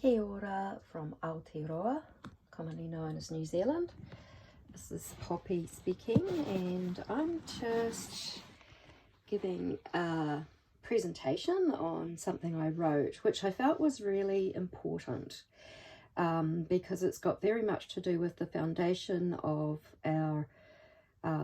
Kia ora from Aotearoa, commonly known as New Zealand. This is Poppy speaking, and I'm just giving a presentation on something I wrote, which I felt was really important because it's got very much to do with the foundation of our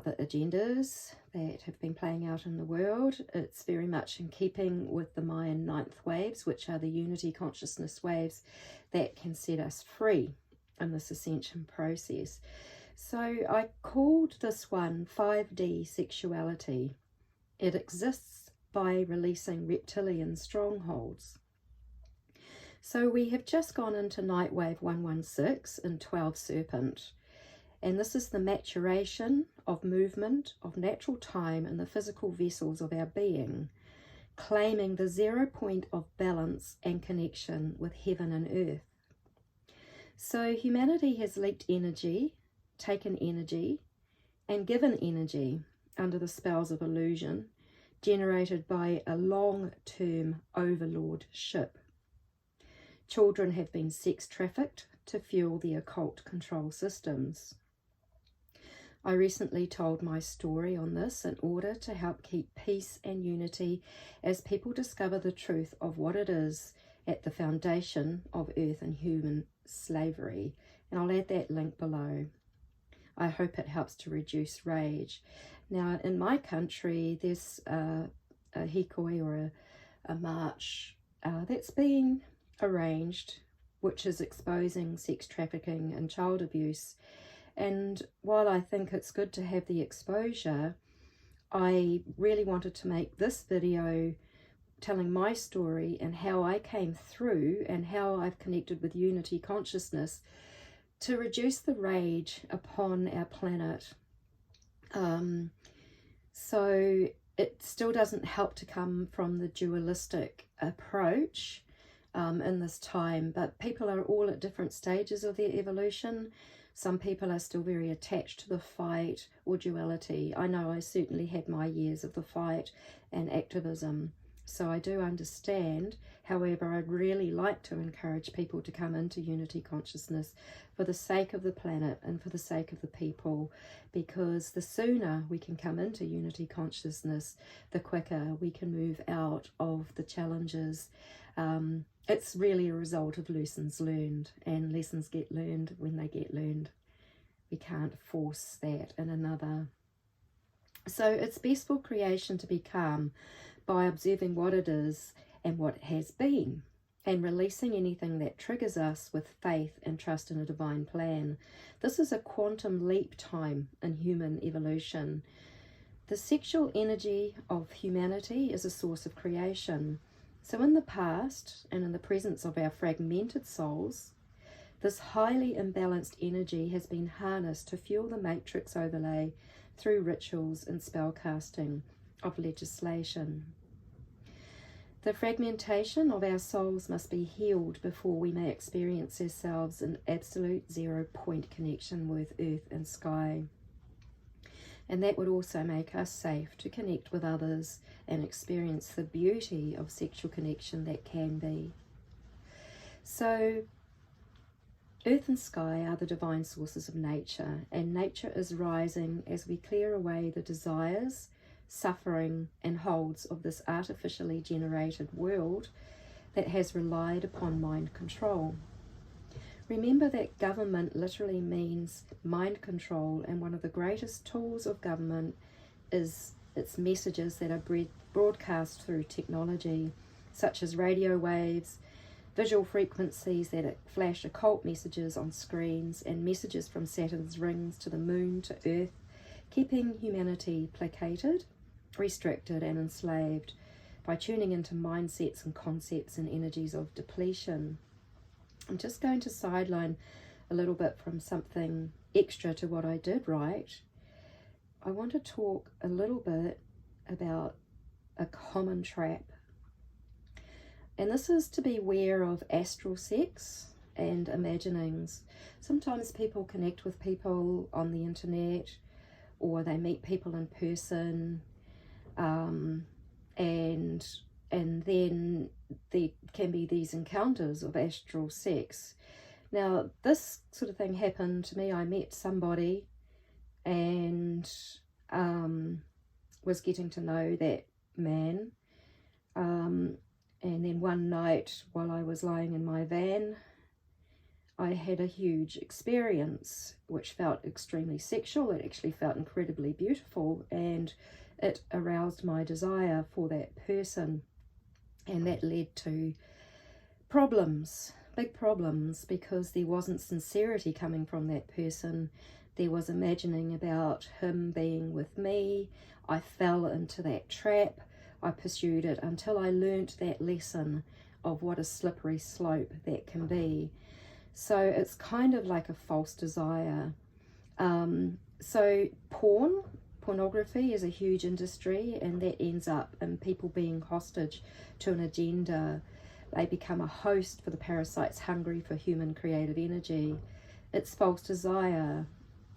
the agendas that have been playing out in the world. It's very much in keeping with the Mayan ninth waves, which are the unity consciousness waves that can set us free in this ascension process. So I called this one 5D Sexuality. It exists by releasing reptilian strongholds. So we have just gone into NIGHTWAVE 116 in 12 Serpent. And this is the maturation of movement, of natural time in the physical vessels of our being, claiming the 0 point of balance and connection with heaven and earth. So humanity has leaked energy, taken energy, and given energy under the spells of illusion, generated by a long-term overlordship. Children have been sex trafficked to fuel the occult control systems. I recently told my story on this in order to help keep peace and unity as people discover the truth of what it is at the foundation of earth and human slavery. And I'll add that link below. I hope it helps to reduce rage. Now, in my country, there's a hikoi or a march that's being arranged, which is exposing sex trafficking and child abuse. And while I think it's good to have the exposure, I really wanted to make this video telling my story and how I came through and how I've connected with unity consciousness to reduce the rage upon our planet. So it still doesn't help to come from the dualistic approach in this time, but people are all at different stages of their evolution. Some people are still very attached to the fight or duality. I know I certainly had my years of the fight and activism, so I do understand. However, I'd really like to encourage people to come into unity consciousness for the sake of the planet and for the sake of the people, because the sooner we can come into unity consciousness, the quicker we can move out of the challenges. It's really a result of lessons learned, and lessons get learned when they get learned. We can't force that in another. So it's best for creation to be calm by observing what it is and what it has been, and releasing anything that triggers us with faith and trust in a divine plan. This is a quantum leap time in human evolution. The sexual energy of humanity is a source of creation. So in the past and in the presence of our fragmented souls, this highly imbalanced energy has been harnessed to fuel the matrix overlay through rituals and spellcasting of legislation. The fragmentation of our souls must be healed before we may experience ourselves in absolute 0 point connection with earth and sky. And that would also make us safe to connect with others and experience the beauty of sexual connection that can be. So, earth and sky are the divine sources of nature, and nature is rising as we clear away the desires, suffering, and holds of this artificially generated world that has relied upon mind control. Remember that government literally means mind control, and one of the greatest tools of government is its messages that are broadcast through technology, such as radio waves, visual frequencies that flash occult messages on screens, and messages from Saturn's rings to the moon to Earth, keeping humanity placated, restricted, and enslaved by tuning into mindsets and concepts and energies of depletion. I'm just going to sideline a little bit from something extra to what I did write. I want to talk a little bit about a common trap. And this is to be aware of astral sex and imaginings. Sometimes people connect with people on the internet, or they meet people in person, and and then there can be these encounters of astral sex. Now, this sort of thing happened to me. I met somebody and was getting to know that man. And then one night while I was lying in my van, I had a huge experience which felt extremely sexual. It actually felt incredibly beautiful, and it aroused my desire for that person. And that led to problems, big problems, because there wasn't sincerity coming from that person. There was imagining about him being with me. I fell into that trap. I pursued it until I learnt that lesson of what a slippery slope that can be. So it's kind of like a false desire. So pornography is a huge industry, and that ends up in people being hostage to an agenda. They become a host for the parasites hungry for human creative energy. It's false desire.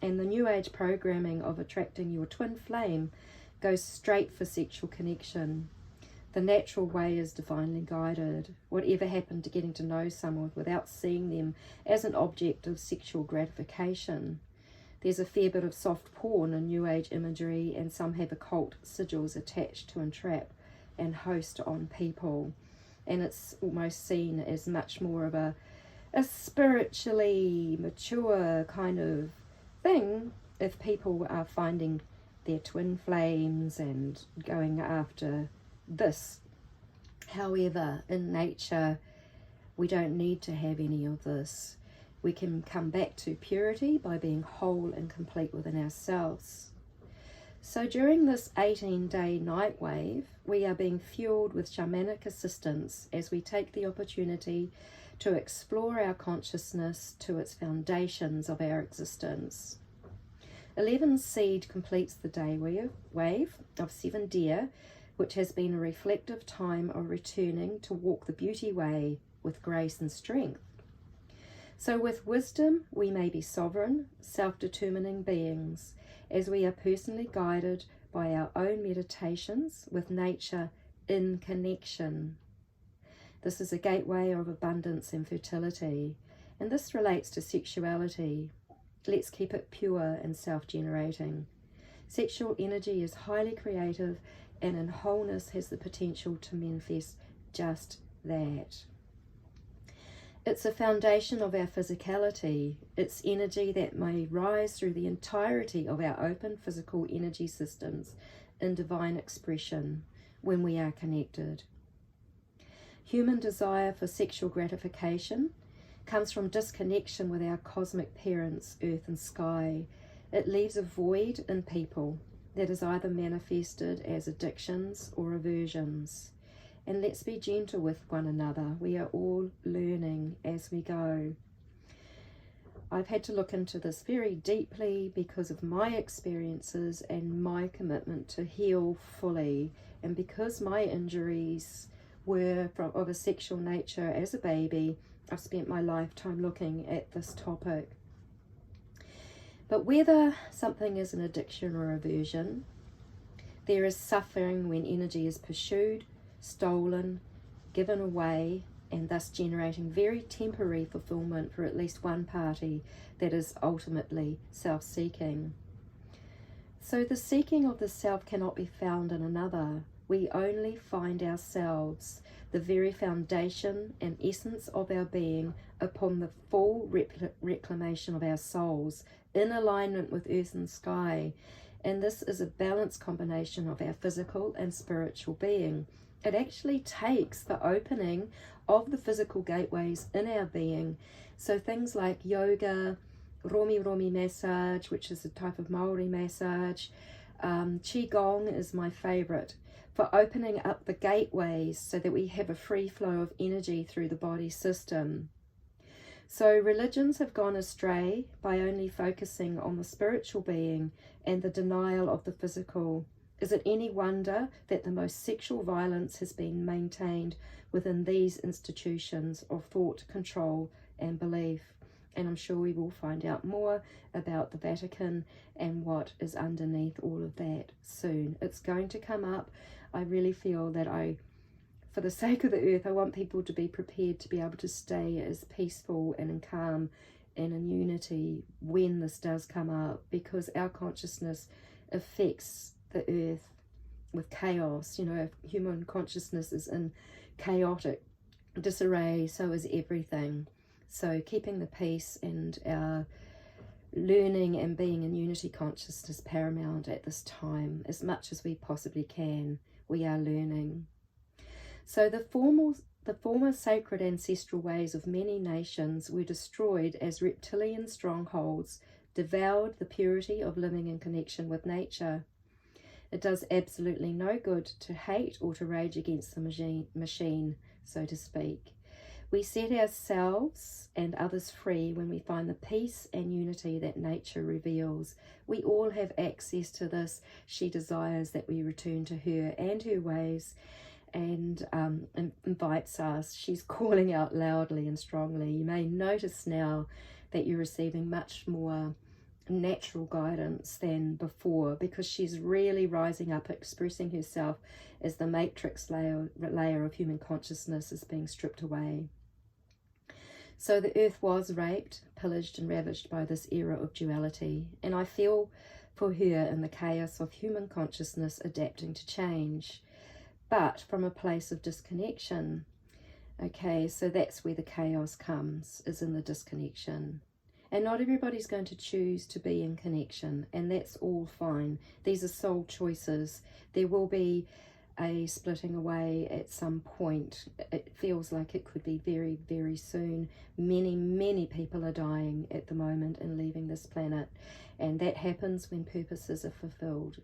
And the New Age programming of attracting your twin flame goes straight for sexual connection. The natural way is divinely guided. Whatever happened to getting to know someone without seeing them as an object of sexual gratification? There's a fair bit of soft porn in New Age imagery, and some have occult sigils attached to entrap and host on people. And it's almost seen as much more of a spiritually mature kind of thing if people are finding their twin flames and going after this. However, in nature, we don't need to have any of this. We can come back to purity by being whole and complete within ourselves. So during this 18-day night wave, we are being fueled with shamanic assistance as we take the opportunity to explore our consciousness to its foundations of our existence. 11 seed completes the day wave of 7 deer, which has been a reflective time of returning to walk the beauty way with grace and strength. So with wisdom, we may be sovereign, self-determining beings, as we are personally guided by our own meditations with nature in connection. This is a gateway of abundance and fertility, and this relates to sexuality. Let's keep it pure and self-generating. Sexual energy is highly creative, and in wholeness has the potential to manifest just that. It's a foundation of our physicality. It's energy that may rise through the entirety of our open physical energy systems in divine expression when we are connected. Human desire for sexual gratification comes from disconnection with our cosmic parents, earth and sky. It leaves a void in people that is either manifested as addictions or aversions. And let's be gentle with one another. We are all learning as we go. I've had to look into this very deeply because of my experiences and my commitment to heal fully, and because my injuries were of a sexual nature as a baby. I've spent my lifetime looking at this topic. But whether something is an addiction or aversion, there is suffering when energy is pursued, stolen, given away, and thus generating very temporary fulfillment for at least one party that is ultimately self-seeking. So the seeking of the self cannot be found in another. We only find ourselves, the very foundation and essence of our being, upon the full reclamation of our souls, in alignment with earth and sky. And this is a balanced combination of our physical and spiritual being. It actually takes the opening of the physical gateways in our being. So things like yoga, romi massage, which is a type of Maori massage, Qigong is my favorite, for opening up the gateways so that we have a free flow of energy through the body system. So religions have gone astray by only focusing on the spiritual being and the denial of the physical. Is it any wonder that the most sexual violence has been maintained within these institutions of thought, control and belief? And I'm sure we will find out more about the Vatican and what is underneath all of that soon. It's going to come up. I really feel that I for the sake of the earth, I want people to be prepared to be able to stay as peaceful and in calm and in unity when this does come up, because our consciousness affects the earth with chaos. You know, if human consciousness is in chaotic disarray, so is everything. So keeping the peace and our learning and being in unity consciousness paramount at this time, as much as we possibly can. We are learning. So the former sacred ancestral ways of many nations were destroyed as reptilian strongholds devoured the purity of living in connection with nature. It does absolutely no good to hate or to rage against the machine, so to speak. We set ourselves and others free when we find the peace and unity that nature reveals. We all have access to this. She desires that we return to her and her ways, and invites us. She's calling out loudly and strongly. You may notice now that you're receiving much more natural guidance than before, because she's really rising up, expressing herself as the matrix layer of human consciousness is being stripped away. So the earth was raped, pillaged and ravaged by this era of duality, and I feel for her in the chaos of human consciousness adapting to change, but from a place of disconnection. Okay, so that's where the chaos comes, is in the disconnection. And not everybody's going to choose to be in connection, and that's all fine. These are soul choices. There will be a splitting away at some point. It feels like it could be very, very soon. Many people are dying at the moment and leaving this planet, and that happens when purposes are fulfilled.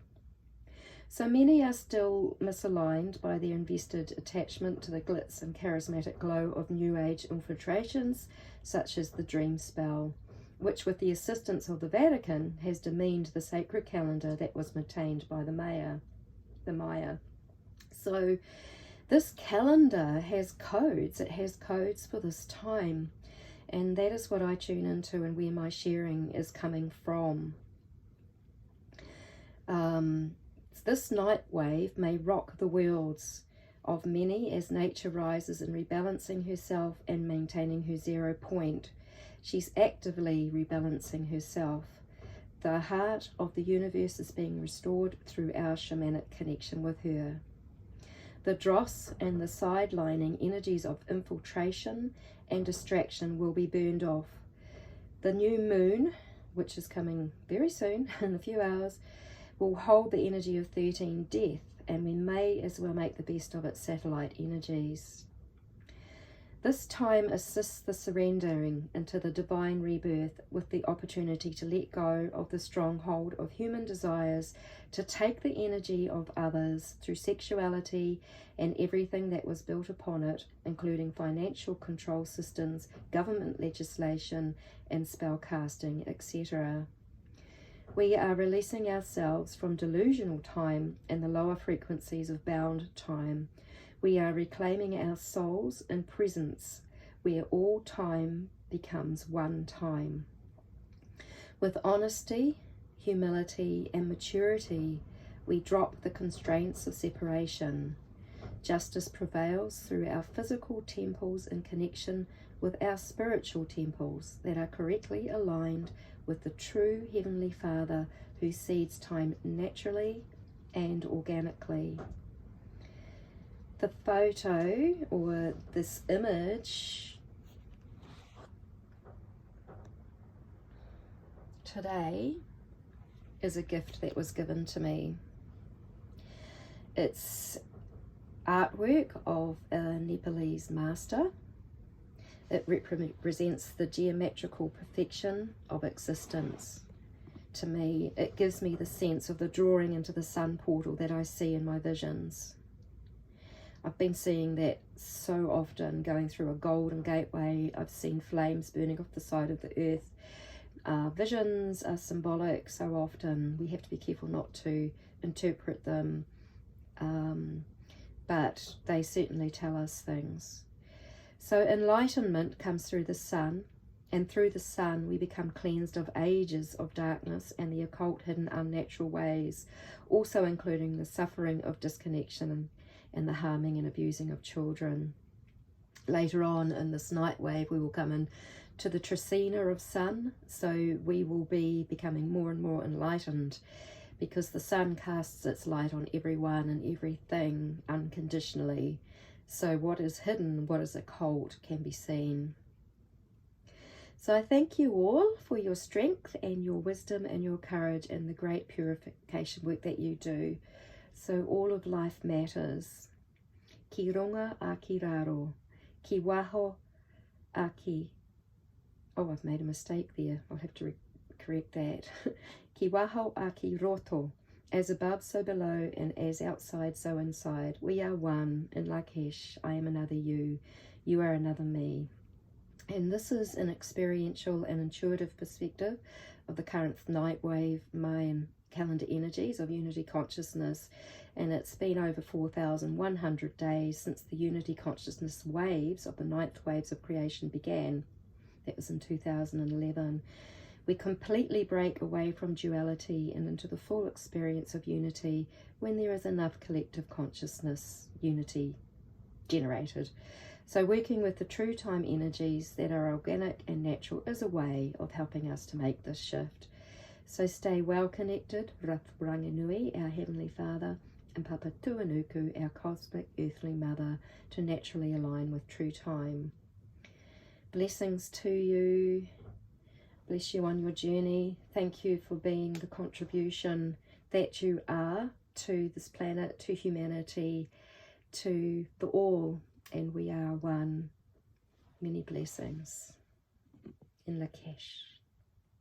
So many are still misaligned by their invested attachment to the glitz and charismatic glow of New Age infiltrations, such as the dream spell, which with the assistance of the Vatican has demeaned the sacred calendar that was maintained by the Maya. So this calendar has codes. It has codes for this time, and that is what I tune into and where my sharing is coming from. This night wave may rock the worlds of many as nature rises in rebalancing herself and maintaining her 0 point. She's actively rebalancing herself. The heart of the universe is being restored through our shamanic connection with her. The dross and the sidelining energies of infiltration and distraction will be burned off. The new moon, which is coming very soon, in a few hours, will hold the energy of 13 death, and we may as well make the best of its satellite energies. This time assists the surrendering into the divine rebirth with the opportunity to let go of the stronghold of human desires, to take the energy of others through sexuality and everything that was built upon it, including financial control systems, government legislation, and spell casting, etc. We are releasing ourselves from delusional time and the lower frequencies of bound time. We are reclaiming our souls in presence, where all time becomes one time. With honesty, humility, and maturity, we drop the constraints of separation. Justice prevails through our physical temples in connection with our spiritual temples that are correctly aligned with the true Heavenly Father who seeds time naturally and organically. The photo, or this image today, is a gift that was given to me. It's artwork of a Nepalese master. It represents the geometrical perfection of existence. To me, it gives me the sense of the drawing into the sun portal that I see in my visions. I've been seeing that so often, going through a golden gateway. I've seen flames burning off the side of the earth. Visions are symbolic so often. We have to be careful not to interpret them, but they certainly tell us things. So enlightenment comes through the sun, and through the sun we become cleansed of ages of darkness and the occult, hidden, unnatural ways, also including the suffering of disconnection and the harming and abusing of children. Later on in this night wave, we will come in to the Tracina of sun, so we will be becoming more and more enlightened, because the sun casts its light on everyone and everything unconditionally. So what is hidden, what is occult, can be seen. So I thank you all for your strength and your wisdom and your courage and the great purification work that you do. So all of life matters. Ki ronga a ki raro. Ki waho a ki... Oh, I've made a mistake there. I'll have to correct that. Ki waho a ki roto. As above, so below, and as outside, so inside. We are one. In Lakesh, I am another you. You are another me. And this is an experiential and intuitive perspective of the current night wave Mayan calendar energies of unity consciousness. And it's been over 4,100 days since the unity consciousness waves of the ninth waves of creation began. That was in 2011. We completely break away from duality and into the full experience of unity when there is enough collective consciousness unity generated. So working with the true time energies that are organic and natural is a way of helping us to make this shift. So stay well connected, Rath Ranginui, our Heavenly Father, and Papa Tuanuku, our Cosmic Earthly Mother, to naturally align with true time. Blessings to you. Bless you on your journey. Thank you for being the contribution that you are to this planet, to humanity, to the all. And we are one. Many blessings. In Lakesh.